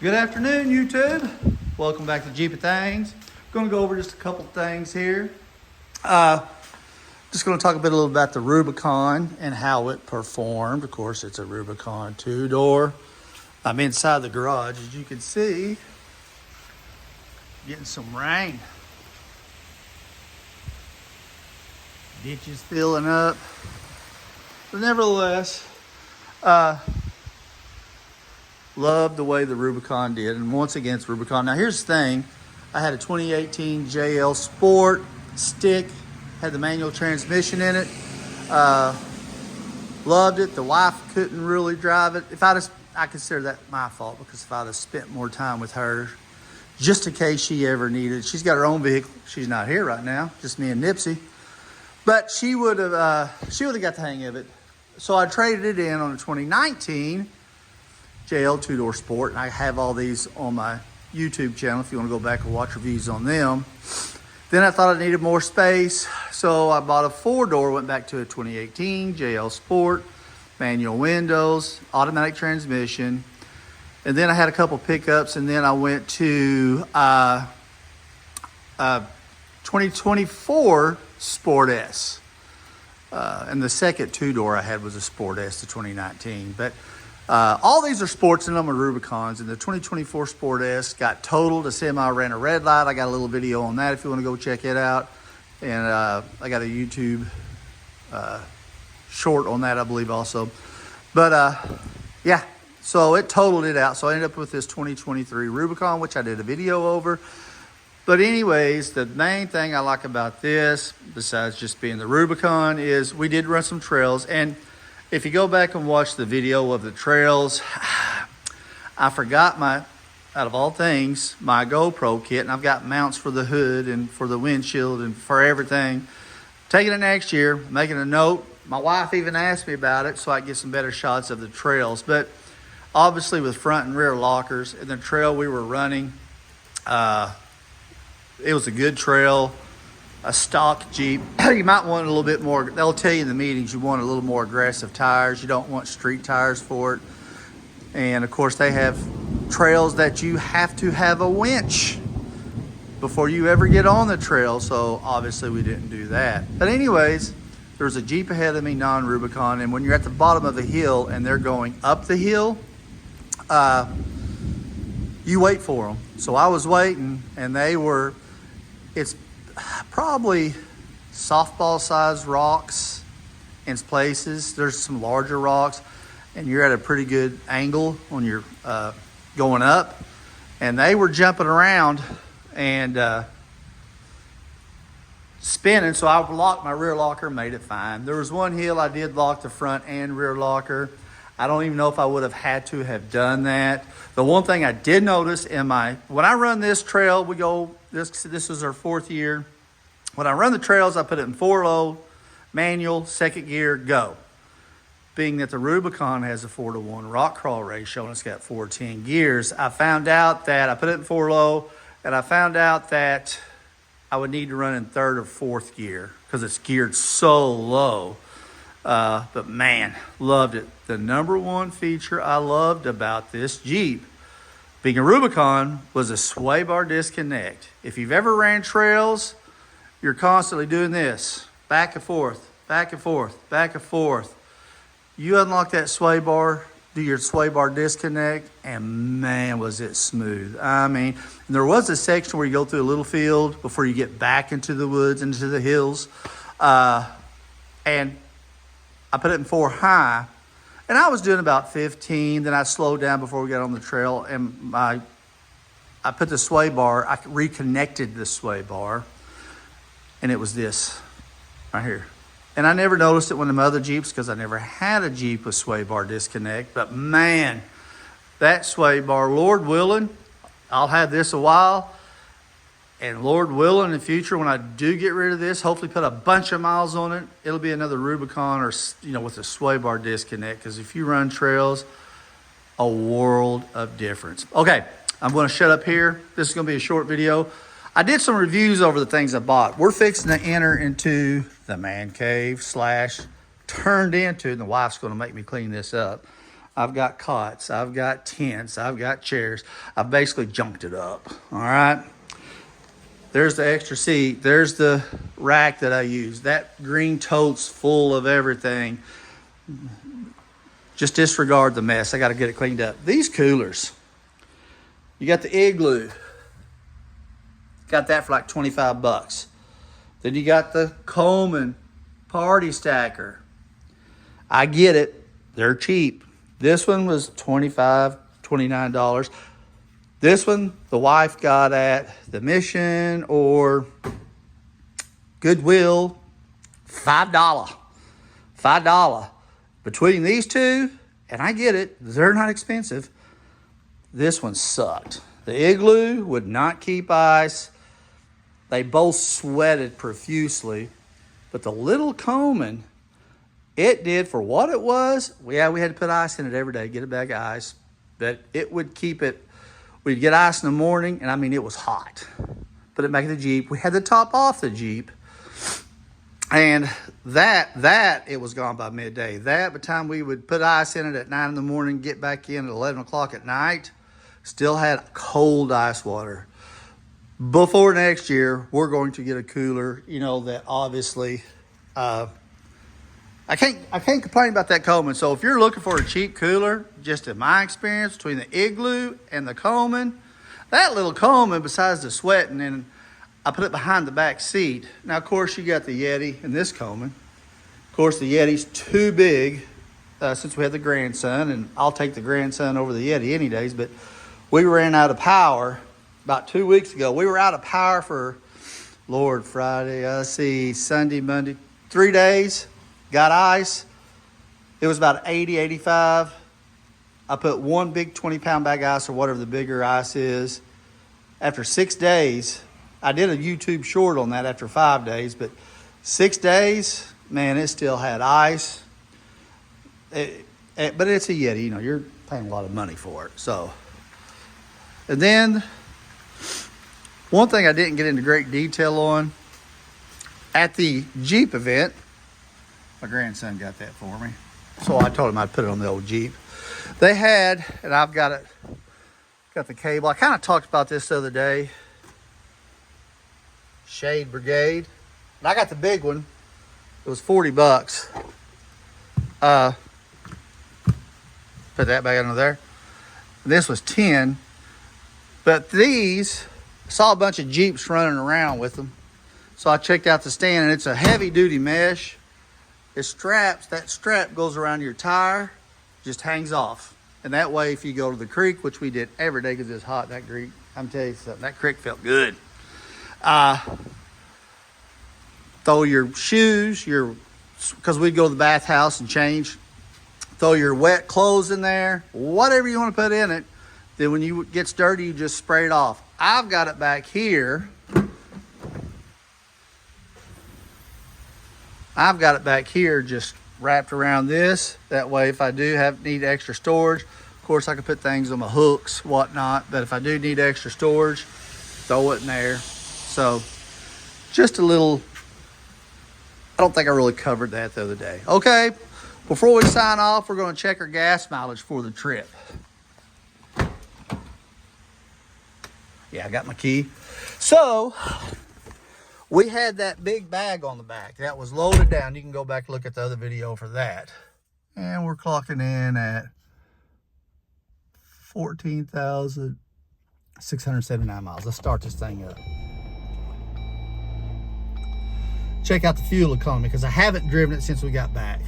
Good afternoon, YouTube. Welcome back to Jeep Things. Going to go over just a couple things here. Just going to talk a little about the Rubicon and how it performed. Of course, it's a Rubicon two-door. I'm inside the garage, as you can see. Getting some rain. Ditches filling up. But nevertheless, love the way the Rubicon did. And once again, it's Rubicon. Now, here's the thing. I had a 2018 JL Sport stick. Had the manual transmission in it. Loved it. The wife couldn't really drive it. I consider that my fault, because if I'd have spent more time with her, just in case she ever needed it. She's got her own vehicle. She's not here right now, just me and Nipsey. But she would have got the hang of it. So I traded it in on a 2019 JL two-door Sport, and I have all these on my YouTube channel if you want to go back and watch reviews on them. Then I thought I needed more space, so I bought a four-door, went back to a 2018 JL Sport, manual windows, automatic transmission, and then I had a couple pickups, and then I went to 2024 Sport S. And the second two-door I had was a Sport S, the 2019. But all these are sports, and I'm a Rubicons. And the 2024 Sport S got totaled. A semi ran a red light. I got a little video on that if you want to go check it out. And I got a YouTube short on that, I believe, also. But yeah, so it totaled it out. So I ended up with this 2023 Rubicon, which I did a video over. But anyways, the main thing I like about this, besides just being the Rubicon, is we did run some trails. And if you go back and watch the video of the trails, I forgot out of all things, my GoPro kit. And I've got mounts for the hood and for the windshield and for everything. Taking it next year, making a note. My wife even asked me about it so I can get some better shots of the trails. But obviously with front and rear lockers, and the trail we were running, it was a good trail, a stock Jeep. You might want a little bit more, they'll tell you in the meetings, you want a little more aggressive tires. You don't want street tires for it. And of course they have trails that you have to have a winch before you ever get on the trail. So obviously we didn't do that. But anyways, there's a Jeep ahead of me, non-Rubicon. And when you're at the bottom of the hill and they're going up the hill, you wait for them. So I was waiting, and it's probably softball-sized rocks in places. There's some larger rocks, and you're at a pretty good angle when you're going up. And they were jumping around and spinning, so I locked my rear locker, made it fine. There was one hill I did lock the front and rear locker. I don't even know if I would have had to have done that. The one thing I did notice when I run this trail, this is our fourth year. When I run the trails, I put it in 4-low, manual, second gear, go. Being that the Rubicon has a 4-to-1 rock crawl ratio and it's got 410 gears, I found out that I put it in 4-low, and I found out that I would need to run in third or fourth gear because it's geared so low. But man, loved it. The number one feature I loved about this Jeep, being a Rubicon, was a sway bar disconnect. If you've ever ran trails, you're constantly doing this, back and forth, back and forth, back and forth. You unlock that sway bar, do your sway bar disconnect, and man, was it smooth. I mean, there was a section where you go through a little field before you get back into the woods, into the hills, and I put it in 4 high, and I was doing about 15. Then I slowed down before we got on the trail, and I put the sway bar, I reconnected the sway bar, and it was this right here. And I never noticed it when the other Jeeps, because I never had a Jeep with sway bar disconnect. But man, that sway bar, Lord willing, I'll have this a while. And Lord willing, in the future, when I do get rid of this, hopefully put a bunch of miles on it, it'll be another Rubicon, or with a sway bar disconnect. Because if you run trails, a world of difference. Okay, I'm going to shut up here. This is going to be a short video. I did some reviews over the things I bought. We're fixing to enter into the man cave / turned into, and the wife's going to make me clean this up. I've got cots, I've got tents, I've got chairs. I've basically junked it up, all right? There's the extra seat. There's the rack that I use. That green tote's full of everything. Just disregard the mess. I got to get it cleaned up. These coolers, you got the Igloo. Got that for like 25 bucks. Then you got the Coleman Party Stacker. I get it. They're cheap. This one was $25, $29. This one, the wife got at the Mission or Goodwill, $5. $5. Between these two, and I get it, they're not expensive. This one sucked. The Igloo would not keep ice. They both sweated profusely. But the little Coleman, it did for what it was. Yeah, we had to put ice in it every day, get a bag of ice. But it would keep it. We'd get ice in the morning, and I mean, it was hot. Put it back in the Jeep. We had to top off the Jeep. And that it was gone by midday. That, by the time we would put ice in it at 9 in the morning, get back in at 11 o'clock at night, still had cold ice water. Before next year, we're going to get a cooler, you know, that obviously, I can't complain about that Coleman. So if you're looking for a cheap cooler, just in my experience, between the Igloo and the Coleman, that little Coleman, besides the sweating, and I put it behind the back seat. Now, of course, you got the Yeti and this Coleman. Of course, the Yeti's too big since we had the grandson, and I'll take the grandson over the Yeti any days, but we ran out of power about 2 weeks ago. We were out of power for, Lord, Friday, Sunday, Monday, 3 days. Got ice. It was about 80, 85. I put one big 20-pound bag of ice, or whatever the bigger ice is. After 6 days, I did a YouTube short on that after 5 days, but 6 days, man, it still had ice. But it's a Yeti, you know, you're paying a lot of money for it. So, and then one thing I didn't get into great detail on, at the Jeep event, my grandson got that for me. So I told him I'd put it on the old Jeep. They had, and I've got it, got the cable. I kind of talked about this the other day. Shade Brigade. And I got the big one. It was 40 bucks. Put that back under there. This was 10. But these, I saw a bunch of Jeeps running around with them. So I checked out the stand, and it's a heavy duty mesh. It straps, that strap goes around your tire, just hangs off. And that way, if you go to the creek, which we did every day because it's hot, that creek, I'm telling you something, that creek felt good. Throw your shoes, because we'd go to the bathhouse and change, throw your wet clothes in there, whatever you want to put in it. Then when it gets dirty, you just spray it off. I've got it back here. Just wrapped around this. That way, if I do need extra storage, of course, I can put things on my hooks, whatnot. But if I do need extra storage, throw it in there. So, just a little, I don't think I really covered that the other day. Okay, before we sign off, we're going to check our gas mileage for the trip. Yeah, I got my key. So, we had that big bag on the back. That was loaded down. You can go back and look at the other video for that. And we're clocking in at 14,679 miles. Let's start this thing up. Check out the fuel economy, because I haven't driven it since we got back.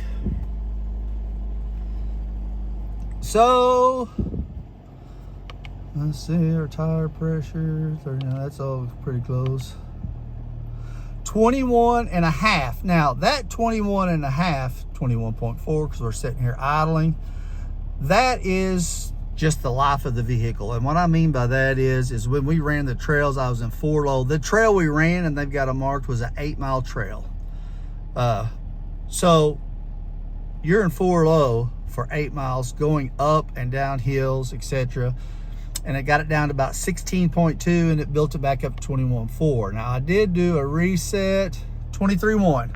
So, let's see, our tire pressure, 39, that's all pretty close. 21 and a half. Now, that 21 and a half, 21.4, because we're sitting here idling, that is just the life of the vehicle. And what I mean by that is when we ran the trails, I was in 4-low. The trail we ran, and they've got it marked, was an 8-mile trail. So you're in 4-low for 8 miles, going up and down hills, etc. And it got it down to about 16.2, and it built it back up to 21.4. Now, I did do a reset, 23.1.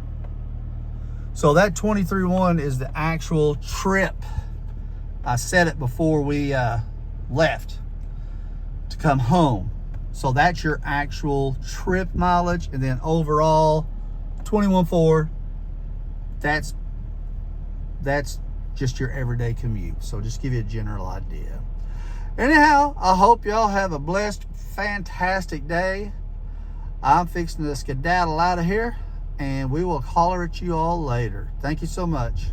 So that 23.1 is the actual trip I set it before we left to come home. So that's your actual trip mileage, and then overall 21.4. That's just your everyday commute. So just give you a general idea. Anyhow, I hope y'all have a blessed, fantastic day. I'm fixing to skedaddle out of here, and we will holler at you all later. Thank you so much.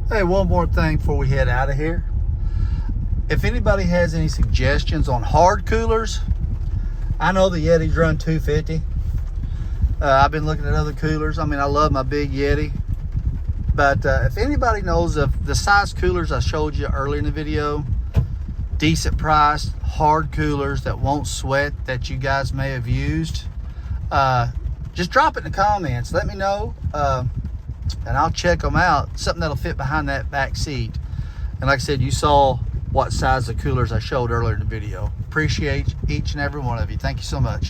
Hey, one more thing before we head out of here. If anybody has any suggestions on hard coolers, I know the Yeti's run 250. I've been looking at other coolers. I mean, I love my big Yeti. But if anybody knows of the size coolers I showed you earlier in the video, decent priced, hard coolers that won't sweat that you guys may have used, just drop it in the comments. Let me know, and I'll check them out. Something that'll fit behind that back seat. And like I said, you saw what size of coolers I showed earlier in the video. Appreciate each and every one of you. Thank you so much.